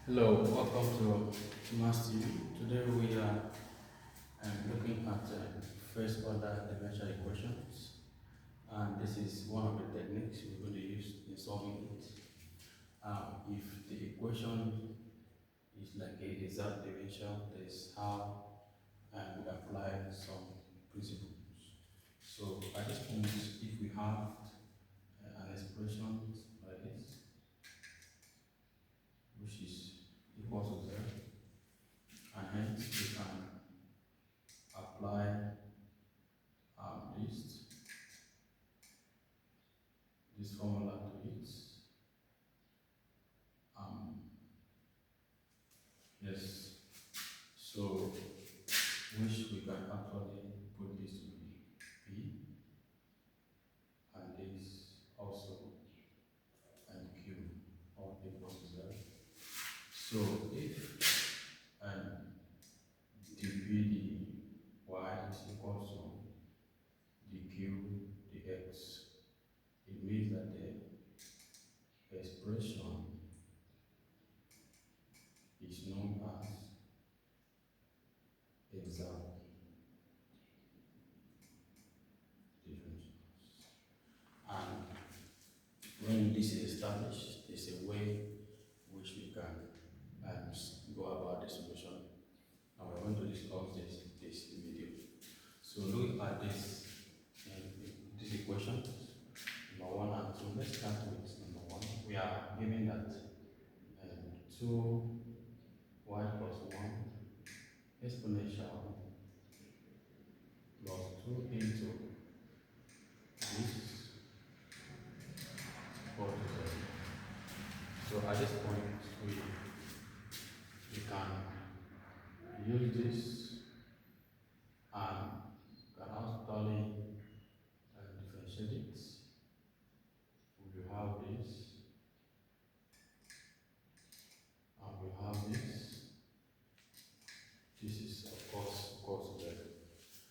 Hello, welcome to Mass TV. Today we are looking at first order differential equations, and this is one of the techniques we're going to use in solving it. If the equation is like a exact differential, that is how we apply some principles. So at this point, if we have an expression like this, which is equal to 0, and hence we can apply this formula to it. Um, yes, so which we can actually put this to be P and this also and Q all equals to 0. So if dp y is equal to dq dx, it means that the expression is known as exact differential. And when this is established, there's a way which we can go about the solution. And we're going to discuss this video. So look at this equation, number 1 and 2. Let's start with number 1. We are given that 2y plus 1 exponential plus 2 into this equal to 0. So at this point, we can use this and can actually differentiate it. We have this and we have this. This is of course equal to 0.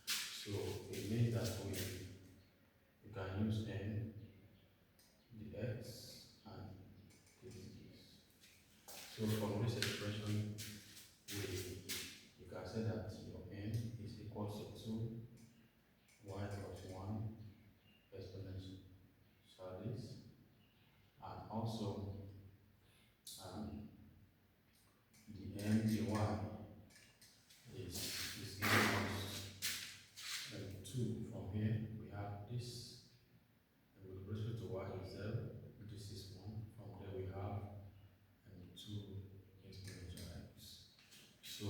So it means that we can use n, the x, and this. So from this expression, you can say that your n is equal to 2y plus 1 exponential this, and also the n dy is giving us 2 from here. We have this, and with respect to y is 0, this is 1. From there we have 2 exponential x. So,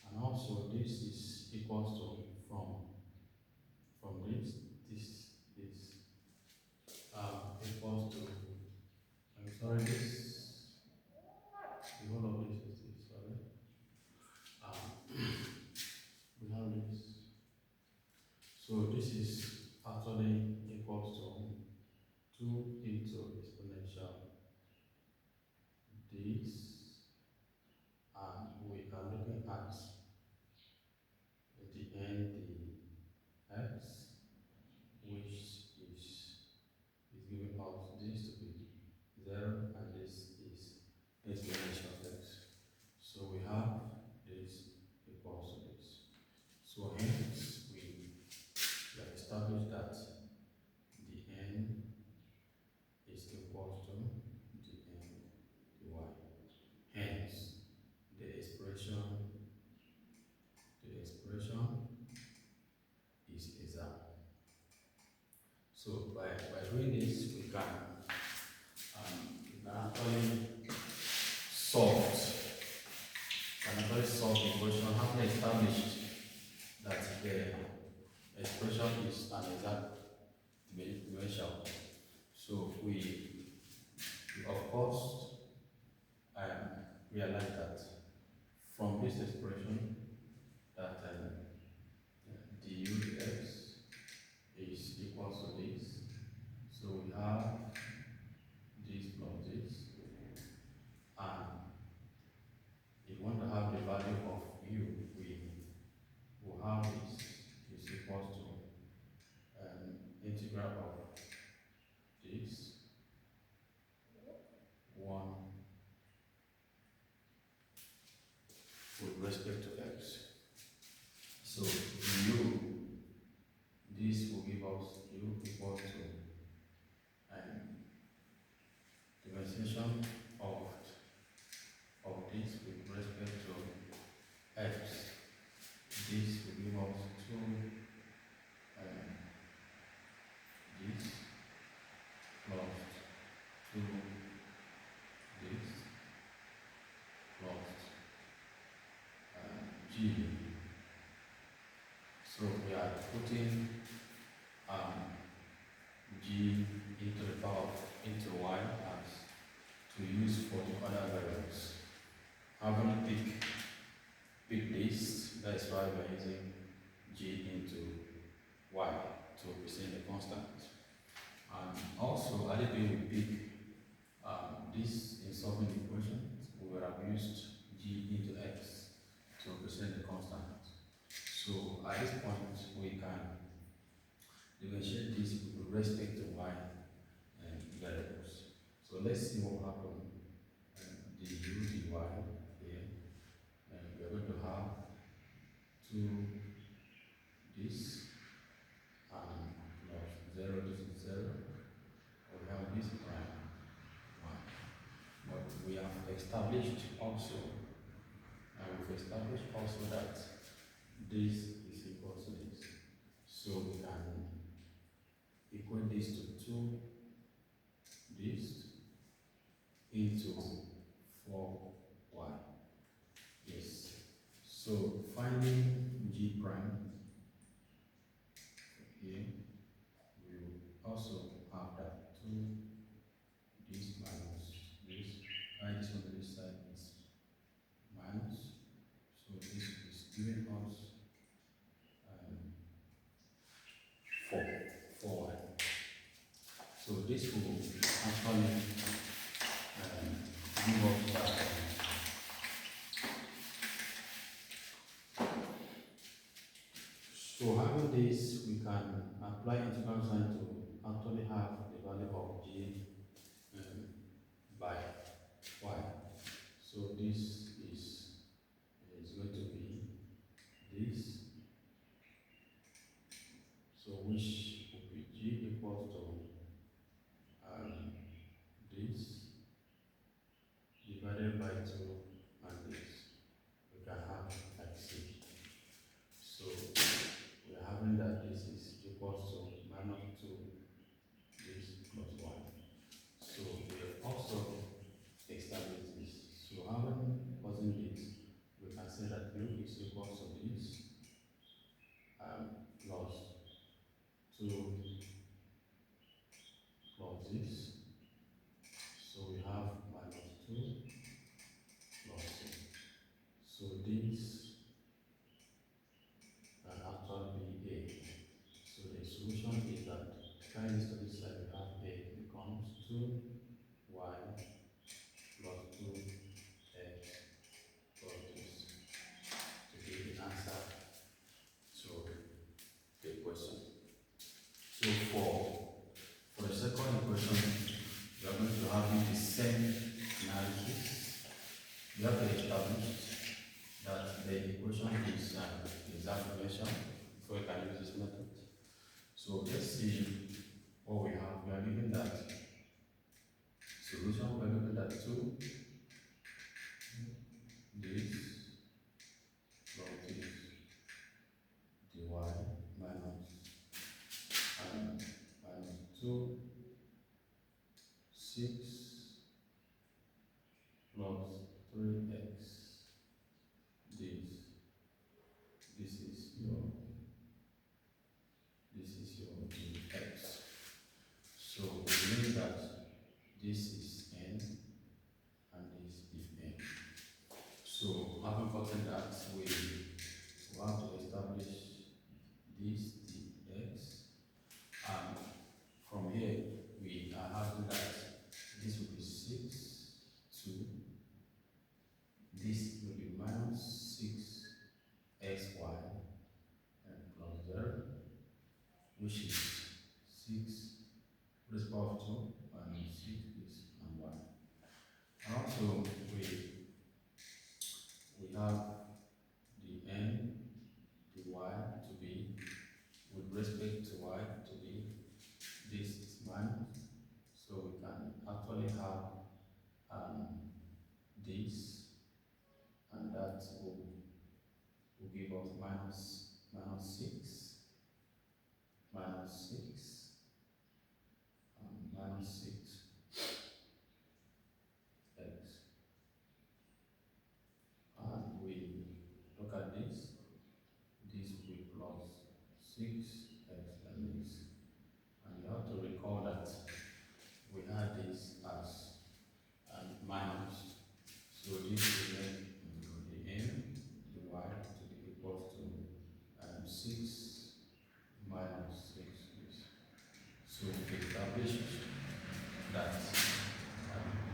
and also this is equal to from this equals to, I'm sorry, the whole of this is this, sorry. We have this. So this is actually equals to 2 into exponential this, and we are looking at the n, the x, which is giving us this to be 0, and this is exponential x. So we have this equals to this. So hence we have established that the n is equal to the n dy. Hence the expression is exact. So by doing this, we can actually solve the equation, having established that the expression is an exact differential. So we of course realize that from this expression that du dx is equal to this. So we have this plus this, and if we want to have the value of u, we will have this is equal to integral of this 1 respect to x. So u, this will give us u equals to differentiation of this with respect to x. This will give us 2 this plus 2 this plus g. So we are putting g into the power into y as to use for the other variables. I'm going to pick this. That's why we're using g into y to represent the constant. And also, a little bit we pick this in solving the equation, we would have used g into x to represent the constant. So at this point, we can differentiate this with respect to y variables. So let's see what happens. The u dy here, and we're going to have 2 this and plus 0, this is 0. We have this prime 1. But we have established also, and we've established also that this is equal to this. So we can equate this to 2 this into 4y. Yes. So finding g prime here, we will also have that 2 this minus this. This on this side is minus. So this is giving us 4y. So this will actually give us that. So having this, we can apply integral sign to actually have the value of g by y. So this is going to be this. So which will be g equals to this divided by 2 and this. We can have like c. So we are having that this is equals to minus 2 this plus 1. So we also establish this. So having causing this, we can say that u is equals to this plus 2 plus this. So we have minus 2 plus 2. So this can actually be a. So the solution is that carrying this to this side, we have a becomes 2y plus 2x plus this to give the answer to the question. So for the second equation, we are going to have the same analysis. We have to establish that the equation is exact relation, so we can use this method. So let's see what we have. We are given that solution, we are given that 2 this plus this dy minus 2 6 plus 3x this is your dx. So we mean that this is n and this is n. So having gotten that, we have to establish this dx, and from here we are having that this will be 6 2. This will be minus 6xy and plus 0, which is 6 raised power of 2 minus 6 is and 1. And also we have this, and that will give us minus 6, and minus 6x, and we look at this will be plus 6x like this, and you have to recall that we had this as minus, so this will make the n, the y to be equals to 6 minus 6 is. So we established that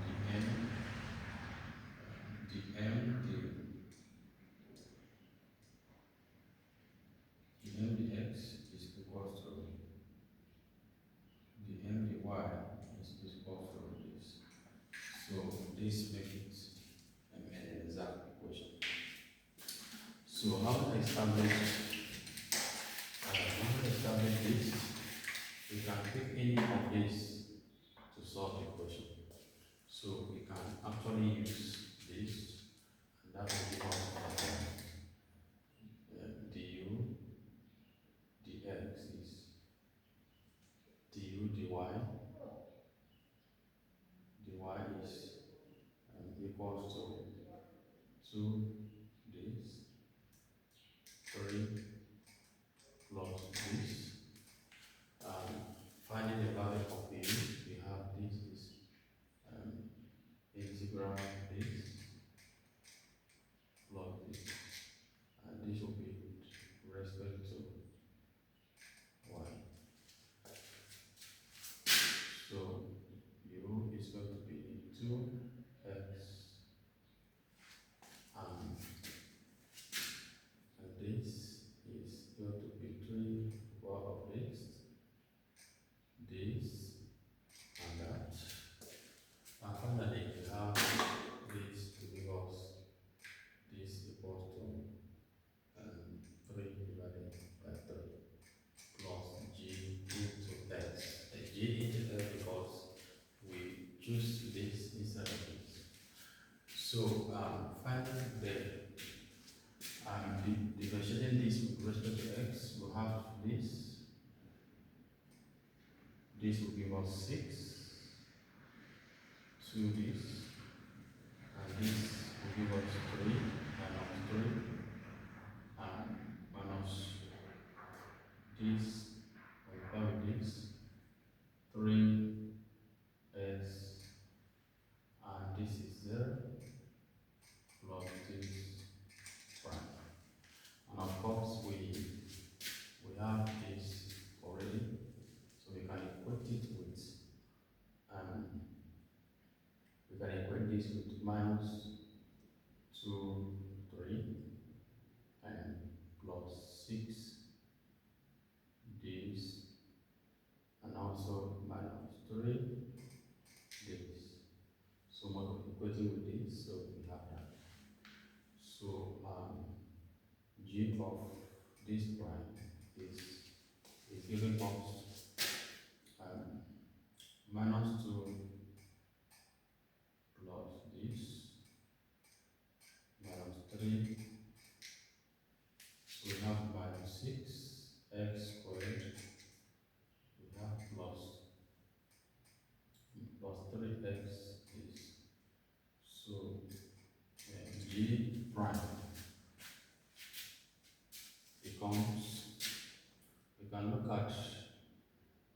the n, the m, the m dx is equals to the m dy is equals to this. So this makes it an exact equation. So how to establish this? We can pick any of these to solve the equation. So we can actually use this, and that will give us du dx is du dy is equals to 2 this 3 plus this. Finding the value of u, we have this is integral this plus this, and this will be with respect to y. So u is going to be 2x, and this is going to be 3 power of this, and that. And finally, we have this to give us this equals to 3 divided by 3 plus g into x. G into x because we choose this instead of this. So finding the differentiating this with respect to x, we have this. This will give us 6 to this, and this will give us 3 minus 3, and minus this, with this, 3x, and this is 0, plus this prime. And of course, we have this already, so we can equate it with this with minus 2, 3, and plus 6 this, and also minus 3 this. So we're equating with this, so we have that. So g of this prime is giving us minus 2 plus this minus 3. So we have minus 6x squared. We have plus 3x is. So g prime becomes, we can look at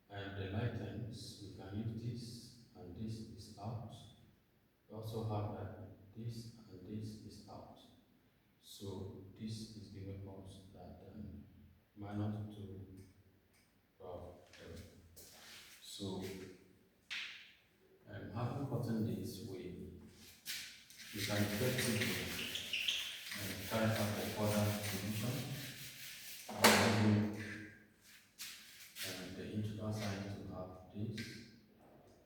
the lightens, we can use this, and this is out. We also have that this and this is out. So this is giving us that minus 2 power 3. So having gotten this, we can effectively carry out the further division, the integral sign to have this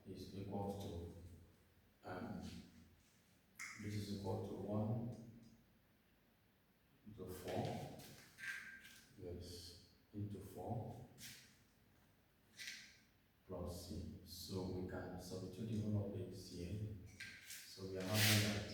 is equal to this is equal to 1 into 4, yes, into 4 plus c. So we can substitute the whole of this here. So we are having that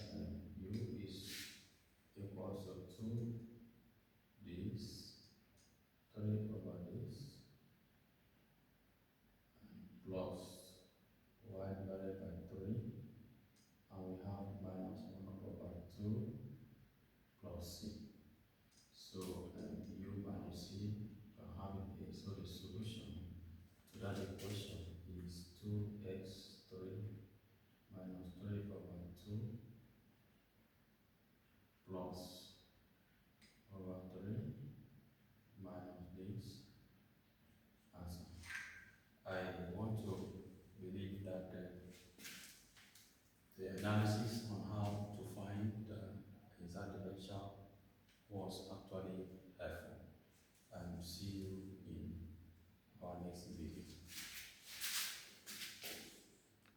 was actually